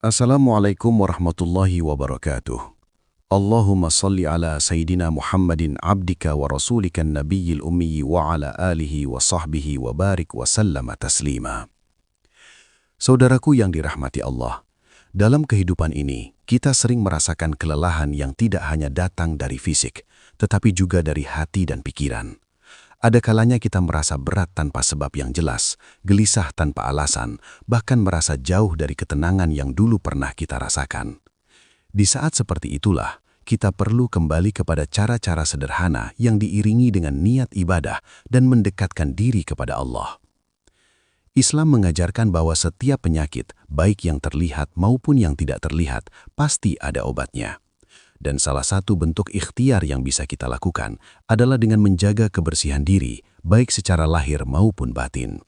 Assalamualaikum warahmatullahi wabarakatuh. Allahumma salli ala Sayyidina Muhammadin abdika wa rasulikan nabiyil ummi wa ala alihi wa sahbihi wa barik wa sallama taslima. Saudaraku yang dirahmati Allah, dalam kehidupan ini kita sering merasakan kelelahan yang tidak hanya datang dari fisik, tetapi juga dari hati dan pikiran. Ada kalanya kita merasa berat tanpa sebab yang jelas, gelisah tanpa alasan, bahkan merasa jauh dari ketenangan yang dulu pernah kita rasakan. Di saat seperti itulah, kita perlu kembali kepada cara-cara sederhana yang diiringi dengan niat ibadah dan mendekatkan diri kepada Allah. Islam mengajarkan bahwa setiap penyakit, baik yang terlihat maupun yang tidak terlihat, pasti ada obatnya. Dan salah satu bentuk ikhtiar yang bisa kita lakukan adalah dengan menjaga kebersihan diri, baik secara lahir maupun batin.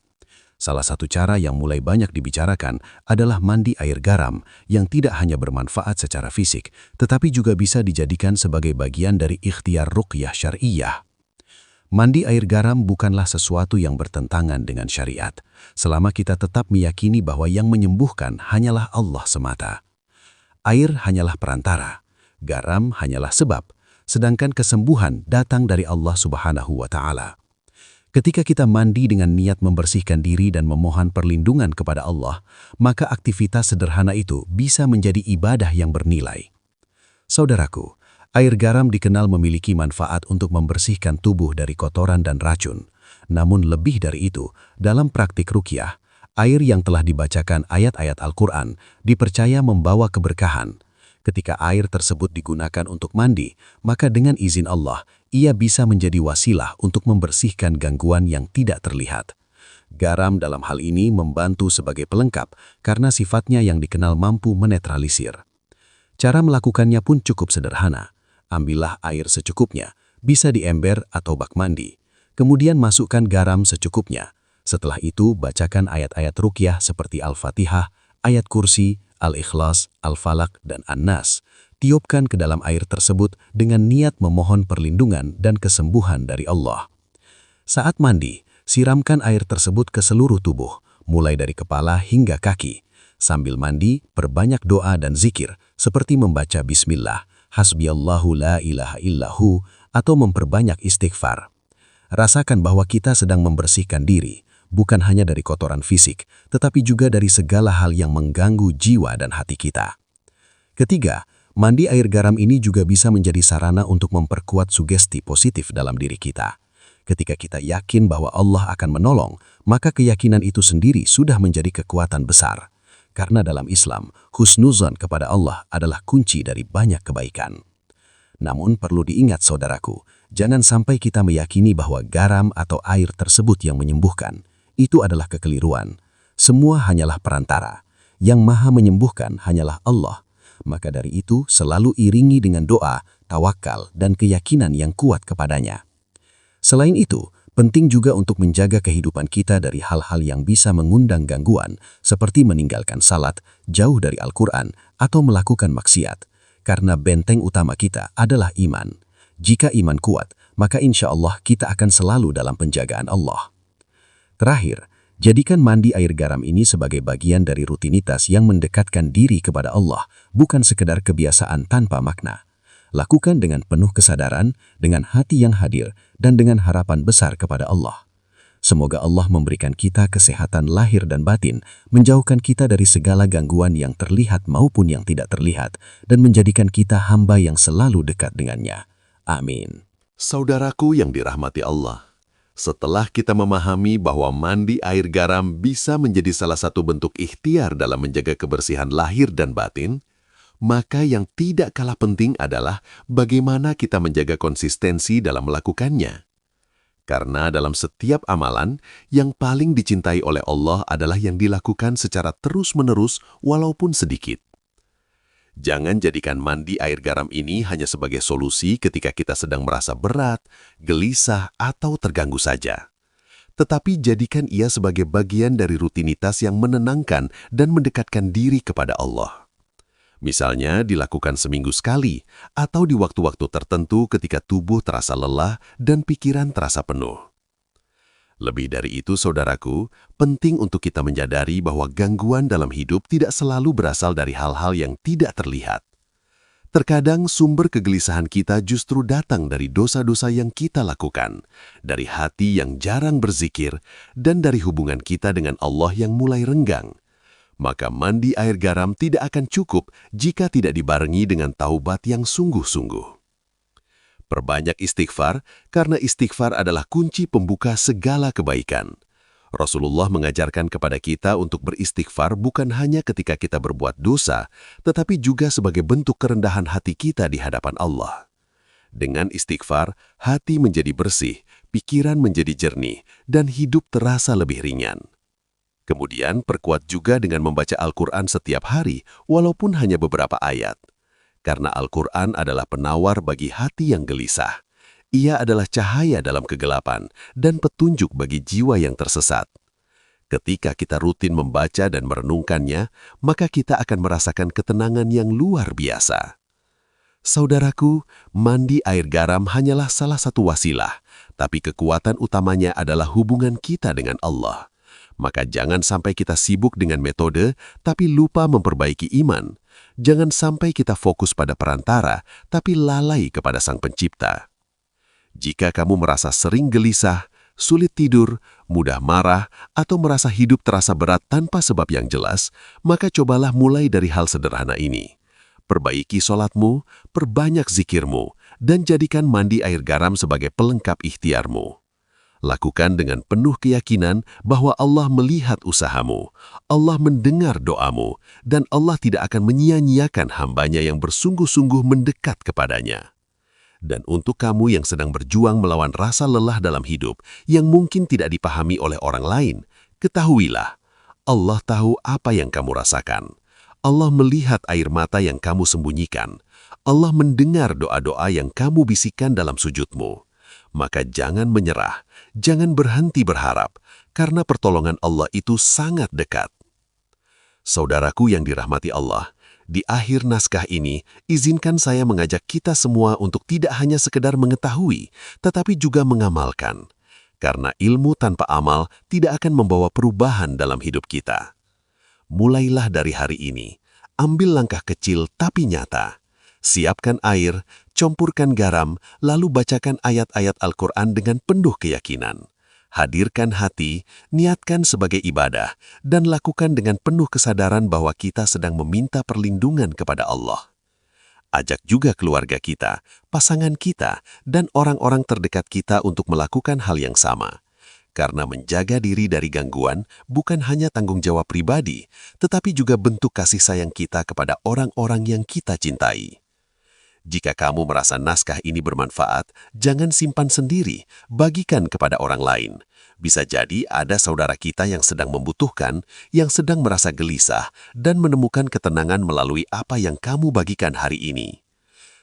Salah satu cara yang mulai banyak dibicarakan adalah mandi air garam yang tidak hanya bermanfaat secara fisik, tetapi juga bisa dijadikan sebagai bagian dari ikhtiar ruqyah syar'iyyah. Mandi air garam bukanlah sesuatu yang bertentangan dengan syariat, selama kita tetap meyakini bahwa yang menyembuhkan hanyalah Allah semata. Air hanyalah perantara. Garam hanyalah sebab, sedangkan kesembuhan datang dari Allah Subhanahu wa Ta'ala. Ketika kita mandi dengan niat membersihkan diri dan memohon perlindungan kepada Allah, maka aktivitas sederhana itu bisa menjadi ibadah yang bernilai. Saudaraku, air garam dikenal memiliki manfaat untuk membersihkan tubuh dari kotoran dan racun. Namun lebih dari itu, dalam praktik ruqyah, air yang telah dibacakan ayat-ayat Al-Quran dipercaya membawa keberkahan. Ketika air tersebut digunakan untuk mandi, maka dengan izin Allah, ia bisa menjadi wasilah untuk membersihkan gangguan yang tidak terlihat. Garam dalam hal ini membantu sebagai pelengkap karena sifatnya yang dikenal mampu menetralisir. Cara melakukannya pun cukup sederhana. Ambillah air secukupnya, bisa di ember atau bak mandi. Kemudian masukkan garam secukupnya. Setelah itu, bacakan ayat-ayat ruqyah seperti Al-Fatihah, ayat kursi, Al-Ikhlas, Al-Falaq, dan An-Nas. Tiupkan ke dalam air tersebut dengan niat memohon perlindungan dan kesembuhan dari Allah. Saat mandi, siramkan air tersebut ke seluruh tubuh, mulai dari kepala hingga kaki. Sambil mandi, perbanyak doa dan zikir, seperti membaca Bismillah, Hasbiyallahu la ilaha illahu, atau memperbanyak istighfar. Rasakan bahwa kita sedang membersihkan diri, bukan hanya dari kotoran fisik, tetapi juga dari segala hal yang mengganggu jiwa dan hati kita. Ketiga, mandi air garam ini juga bisa menjadi sarana untuk memperkuat sugesti positif dalam diri kita. Ketika kita yakin bahwa Allah akan menolong, maka keyakinan itu sendiri sudah menjadi kekuatan besar. Karena dalam Islam, husnuzan kepada Allah adalah kunci dari banyak kebaikan. Namun perlu diingat saudaraku, jangan sampai kita meyakini bahwa garam atau air tersebut yang menyembuhkan. Itu adalah kekeliruan. Semua hanyalah perantara. Yang maha menyembuhkan hanyalah Allah. Maka dari itu selalu iringi dengan doa, tawakal, dan keyakinan yang kuat kepadanya. Selain itu, penting juga untuk menjaga kehidupan kita dari hal-hal yang bisa mengundang gangguan, seperti meninggalkan salat, jauh dari Al-Quran, atau melakukan maksiat. Karena benteng utama kita adalah iman. Jika iman kuat, maka insya Allah kita akan selalu dalam penjagaan Allah. Terakhir, jadikan mandi air garam ini sebagai bagian dari rutinitas yang mendekatkan diri kepada Allah, bukan sekedar kebiasaan tanpa makna. Lakukan dengan penuh kesadaran, dengan hati yang hadir, dan dengan harapan besar kepada Allah. Semoga Allah memberikan kita kesehatan lahir dan batin, menjauhkan kita dari segala gangguan yang terlihat maupun yang tidak terlihat, dan menjadikan kita hamba yang selalu dekat dengannya. Amin. Saudaraku yang dirahmati Allah, setelah kita memahami bahwa mandi air garam bisa menjadi salah satu bentuk ikhtiar dalam menjaga kebersihan lahir dan batin, maka yang tidak kalah penting adalah bagaimana kita menjaga konsistensi dalam melakukannya. Karena dalam setiap amalan, yang paling dicintai oleh Allah adalah yang dilakukan secara terus-menerus walaupun sedikit. Jangan jadikan mandi air garam ini hanya sebagai solusi ketika kita sedang merasa berat, gelisah, atau terganggu saja. Tetapi jadikan ia sebagai bagian dari rutinitas yang menenangkan dan mendekatkan diri kepada Allah. Misalnya dilakukan seminggu sekali, atau di waktu-waktu tertentu ketika tubuh terasa lelah dan pikiran terasa penuh. Lebih dari itu, saudaraku, penting untuk kita menyadari bahwa gangguan dalam hidup tidak selalu berasal dari hal-hal yang tidak terlihat. Terkadang sumber kegelisahan kita justru datang dari dosa-dosa yang kita lakukan, dari hati yang jarang berzikir, dan dari hubungan kita dengan Allah yang mulai renggang. Maka mandi air garam tidak akan cukup jika tidak dibarengi dengan taubat yang sungguh-sungguh. Perbanyak istighfar, karena istighfar adalah kunci pembuka segala kebaikan. Rasulullah mengajarkan kepada kita untuk beristighfar bukan hanya ketika kita berbuat dosa, tetapi juga sebagai bentuk kerendahan hati kita di hadapan Allah. Dengan istighfar, hati menjadi bersih, pikiran menjadi jernih, dan hidup terasa lebih ringan. Kemudian perkuat juga dengan membaca Al-Quran setiap hari, walaupun hanya beberapa ayat. Karena Al-Quran adalah penawar bagi hati yang gelisah. Ia adalah cahaya dalam kegelapan dan petunjuk bagi jiwa yang tersesat. Ketika kita rutin membaca dan merenungkannya, maka kita akan merasakan ketenangan yang luar biasa. Saudaraku, mandi air garam hanyalah salah satu wasilah, tapi kekuatan utamanya adalah hubungan kita dengan Allah. Maka jangan sampai kita sibuk dengan metode, tapi lupa memperbaiki iman. Jangan sampai kita fokus pada perantara, tapi lalai kepada Sang Pencipta. Jika kamu merasa sering gelisah, sulit tidur, mudah marah, atau merasa hidup terasa berat tanpa sebab yang jelas, maka cobalah mulai dari hal sederhana ini. Perbaiki sholatmu, perbanyak zikirmu, dan jadikan mandi air garam sebagai pelengkap ikhtiarmu. Lakukan dengan penuh keyakinan bahwa Allah melihat usahamu, Allah mendengar doamu, dan Allah tidak akan menyia-nyiakan hambanya yang bersungguh-sungguh mendekat kepadanya. Dan untuk kamu yang sedang berjuang melawan rasa lelah dalam hidup yang mungkin tidak dipahami oleh orang lain, ketahuilah, Allah tahu apa yang kamu rasakan. Allah melihat air mata yang kamu sembunyikan. Allah mendengar doa-doa yang kamu bisikan dalam sujudmu. Maka jangan menyerah, jangan berhenti berharap, karena pertolongan Allah itu sangat dekat. Saudaraku yang dirahmati Allah, di akhir naskah ini, izinkan saya mengajak kita semua untuk tidak hanya sekedar mengetahui, tetapi juga mengamalkan. Karena ilmu tanpa amal tidak akan membawa perubahan dalam hidup kita. Mulailah dari hari ini, ambil langkah kecil tapi nyata. Siapkan air, campurkan garam, lalu bacakan ayat-ayat Al-Quran dengan penuh keyakinan. Hadirkan hati, niatkan sebagai ibadah, dan lakukan dengan penuh kesadaran bahwa kita sedang meminta perlindungan kepada Allah. Ajak juga keluarga kita, pasangan kita, dan orang-orang terdekat kita untuk melakukan hal yang sama. Karena menjaga diri dari gangguan bukan hanya tanggung jawab pribadi, tetapi juga bentuk kasih sayang kita kepada orang-orang yang kita cintai. Jika kamu merasa naskah ini bermanfaat, jangan simpan sendiri, bagikan kepada orang lain. Bisa jadi ada saudara kita yang sedang membutuhkan, yang sedang merasa gelisah, dan menemukan ketenangan melalui apa yang kamu bagikan hari ini.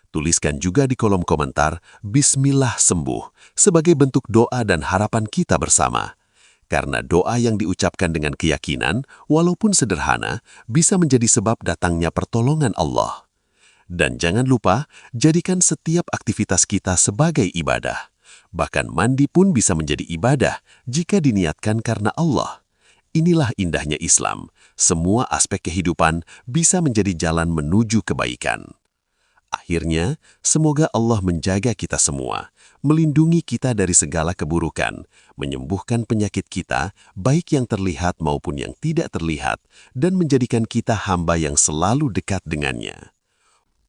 Tuliskan juga di kolom komentar, Bismillah sembuh, sebagai bentuk doa dan harapan kita bersama. Karena doa yang diucapkan dengan keyakinan, walaupun sederhana, bisa menjadi sebab datangnya pertolongan Allah. Dan jangan lupa, jadikan setiap aktivitas kita sebagai ibadah. Bahkan mandi pun bisa menjadi ibadah jika diniatkan karena Allah. Inilah indahnya Islam. Semua aspek kehidupan bisa menjadi jalan menuju kebaikan. Akhirnya, semoga Allah menjaga kita semua, melindungi kita dari segala keburukan, menyembuhkan penyakit kita, baik yang terlihat maupun yang tidak terlihat, dan menjadikan kita hamba yang selalu dekat dengannya.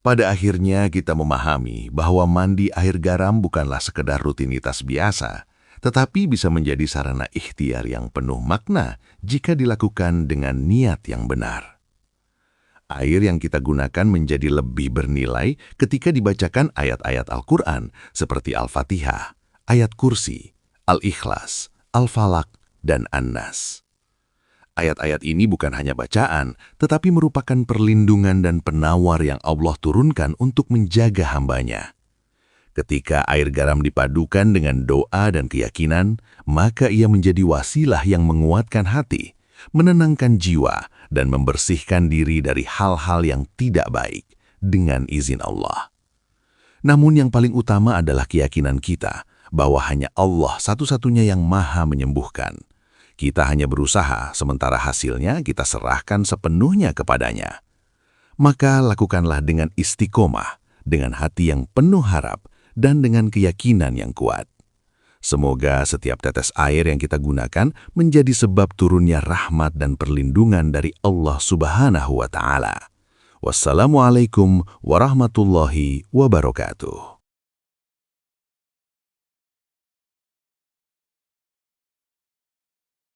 Pada akhirnya kita memahami bahwa mandi air garam bukanlah sekedar rutinitas biasa, tetapi bisa menjadi sarana ikhtiar yang penuh makna jika dilakukan dengan niat yang benar. Air yang kita gunakan menjadi lebih bernilai ketika dibacakan ayat-ayat Al-Quran seperti Al-Fatihah, Ayat Kursi, Al-Ikhlas, Al-Falaq, dan An-Nas. Ayat-ayat ini bukan hanya bacaan, tetapi merupakan perlindungan dan penawar yang Allah turunkan untuk menjaga hambanya. Ketika air garam dipadukan dengan doa dan keyakinan, maka ia menjadi wasilah yang menguatkan hati, menenangkan jiwa, dan membersihkan diri dari hal-hal yang tidak baik dengan izin Allah. Namun yang paling utama adalah keyakinan kita bahwa hanya Allah satu-satunya yang maha menyembuhkan. Kita hanya berusaha, sementara hasilnya kita serahkan sepenuhnya kepadanya. Maka lakukanlah dengan istiqomah, dengan hati yang penuh harap, dan dengan keyakinan yang kuat. Semoga setiap tetes air yang kita gunakan menjadi sebab turunnya rahmat dan perlindungan dari Allah Subhanahu wa Ta'ala. Wassalamualaikum warahmatullahi wabarakatuh.